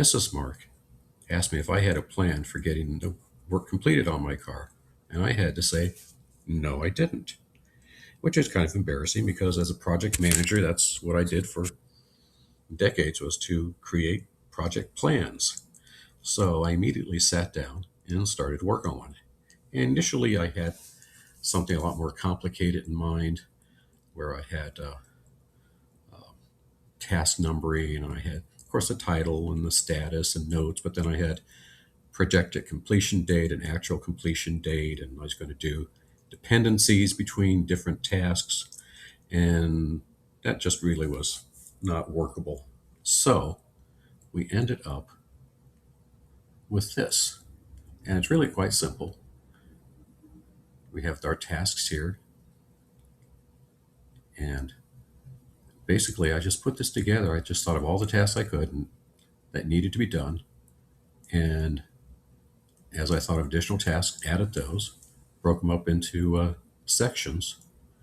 Mrs. Mark asked me if I had a plan for getting the work completed on my car, and I had to say, no, I didn't, which is kind of embarrassing because as a project manager, that's what I did for decades was to create project plans. So I immediately sat down and started work on one. And initially, I had something a lot more complicated in mind, where I had task numbering, and I had, of course, the title and the status and notes, but then I had projected completion date and actual completion date, and I was going to do dependencies between different tasks, and that just really was not workable. So we ended up with this, and it's really quite simple. We have our tasks here, and basically I just put this together. I just thought of all the tasks I could and that needed to be done, and as I thought of additional tasks, added those, broke them up into sections,